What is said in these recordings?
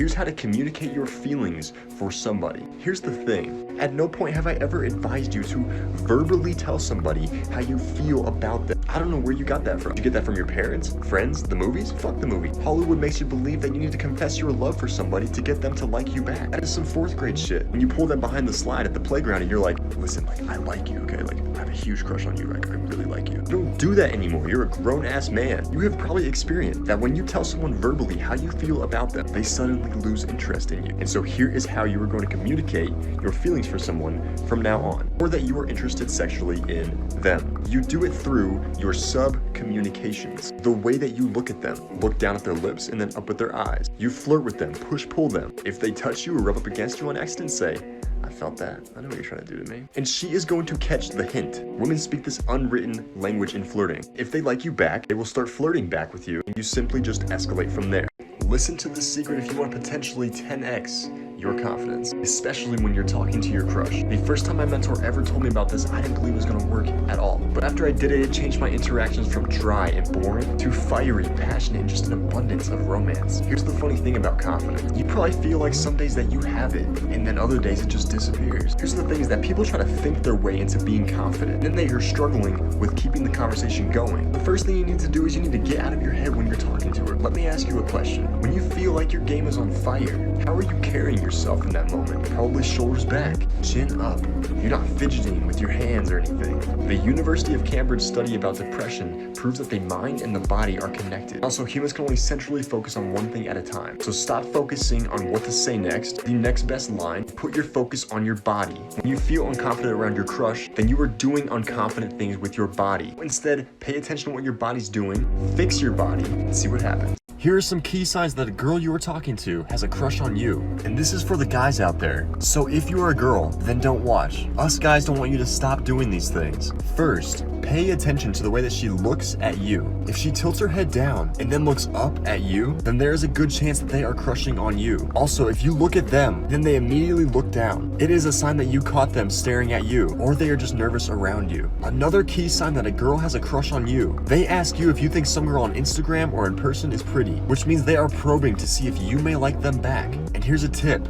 Here's how to communicate your feelings for somebody. Here's the thing. At no point have I ever advised you to verbally tell somebody how you feel about them. I don't know where you got that from. Did you get that from your parents, friends, the movies? Fuck the movie. Hollywood makes you believe that you need to confess your love for somebody to get them to like you back. That is some 4th grade shit. When you pull them behind the slide at the playground and you're like, listen, like, I like you, okay? Like, I have a huge crush on you. Like, I really like you. You don't do that anymore. You're a grown-ass man. You have probably experienced that when you tell someone verbally how you feel about them, they suddenly lose interest in you. And so here is how you are going to communicate your feelings for someone from now on, or that you are interested sexually in them. You do it through your sub-communications. The way that you look at them. Look down at their lips and then up at their eyes. You flirt with them, push-pull them. If they touch you or rub up against you on accident, say, I felt that. I know what you're trying to do to me. And she is going to catch the hint. Women speak this unwritten language in flirting. If they like you back, they will start flirting back with you, and you simply just escalate from there. Listen to this secret if you want to potentially 10x your confidence, especially when you're talking to your crush. The first time my mentor ever told me about this, I didn't believe it was gonna work at all. But after I did it, it changed my interactions from dry and boring to fiery, passionate, and just an abundance of romance. Here's the funny thing about confidence. You probably feel like some days that you have it, and then other days it just disappears. Here's the thing is that people try to think their way into being confident, and then they are struggling with keeping the conversation going. The first thing you need to do is you need to get out of your head when you're talking to her. Let me ask you a question. When you feel like your game is on fire, how are you carrying yourself in that moment? Probably shoulders back, chin up. You're not fidgeting with your hands or anything. The University of Cambridge study about depression proves that the mind and the body are connected. Also, humans can only centrally focus on one thing at a time. So stop focusing on what to say next, the next best line. Put your focus on your body. When you feel unconfident around your crush, then you are doing unconfident things with your body. Instead, pay attention to what your body's doing, fix your body, and see what happens. Here are some key signs that a girl you are talking to has a crush on you. And this is for the guys out there. So if you are a girl, then don't watch. Us guys don't want you to stop doing these things. First, pay attention to the way that she looks at you. If she tilts her head down and then looks up at you, then there is a good chance that they are crushing on you. Also, if you look at them, then they immediately look down. It is a sign that you caught them staring at you, or they are just nervous around you. Another key sign that a girl has a crush on you. They ask you if you think some girl on Instagram or in person is pretty, which means they are probing to see if you may like them back. And here's a tip.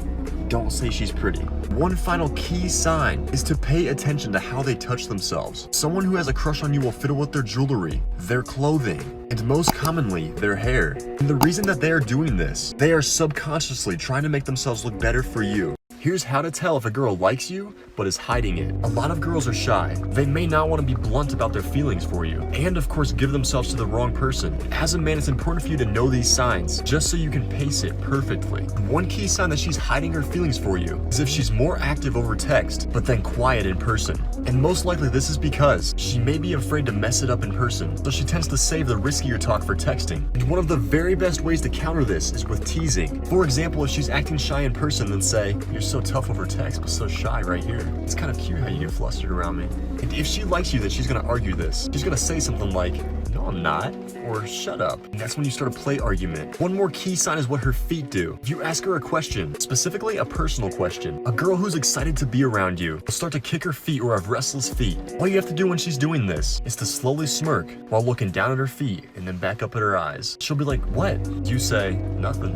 Don't say she's pretty. One final key sign is to pay attention to how they touch themselves. Someone who has a crush on you will fiddle with their jewelry, their clothing, and most commonly, their hair. And the reason that they are doing this, they are subconsciously trying to make themselves look better for you. Here's how to tell if a girl likes you, but is hiding it. A lot of girls are shy. They may not want to be blunt about their feelings for you, and of course give themselves to the wrong person. As a man, it's important for you to know these signs, just so you can pace it perfectly. One key sign that she's hiding her feelings for you is if she's more active over text, but then quiet in person. And most likely this is because she may be afraid to mess it up in person, so she tends to save the riskier talk for texting. And one of the very best ways to counter this is with teasing. For example, if she's acting shy in person, then say, "You're so tough over text, but so shy right here. It's kind of cute how you get flustered around me." And if she likes you, then she's gonna argue this. She's gonna say something like, "No, I'm not," or "Shut up." And that's when you start a play argument. One more key sign is what her feet do. If you ask her a question, specifically a personal question, a girl who's excited to be around you will start to kick her feet or have restless feet. All you have to do when she's doing this is to slowly smirk while looking down at her feet and then back up at her eyes. She'll be like, "What?" You say, "Nothing."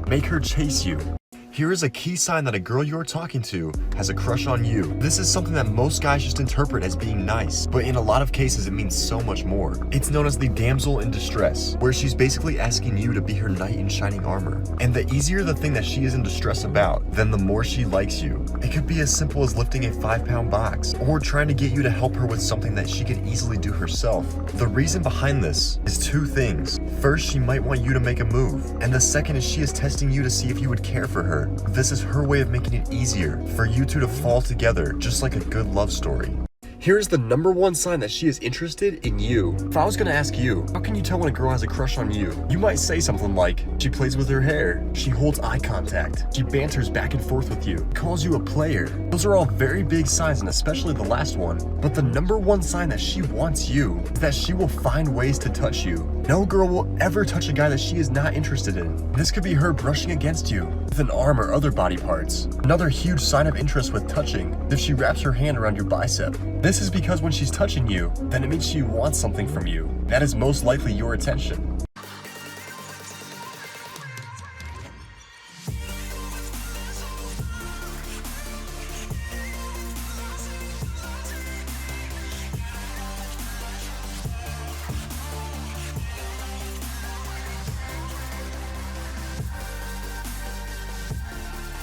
Make her chase you. Here is a key sign that a girl you're talking to has a crush on you. This is something that most guys just interpret as being nice, but in a lot of cases it means so much more. It's known as the damsel in distress, where she's basically asking you to be her knight in shining armor. And the easier the thing that she is in distress about, then the more she likes you. It could be as simple as lifting a 5-pound box, or trying to get you to help her with something that she can easily do herself. The reason behind this is two things. First, she might want you to make a move, and the second is she is testing you to see if you would care for her. This is her way of making it easier for you two to fall together, just like a good love story. Here's the number one sign that she is interested in you. If I was gonna ask you, how can you tell when a girl has a crush on you? You might say something like, she plays with her hair, she holds eye contact, she banters back and forth with you, calls you a player. Those are all very big signs, and especially the last one. But the number one sign that she wants you is that she will find ways to touch you. No girl will ever touch a guy that she is not interested in. This could be her brushing against you with an arm or other body parts. Another huge sign of interest with touching is if she wraps her hand around your bicep. This is because when she's touching you, then it means she wants something from you. That is most likely your attention.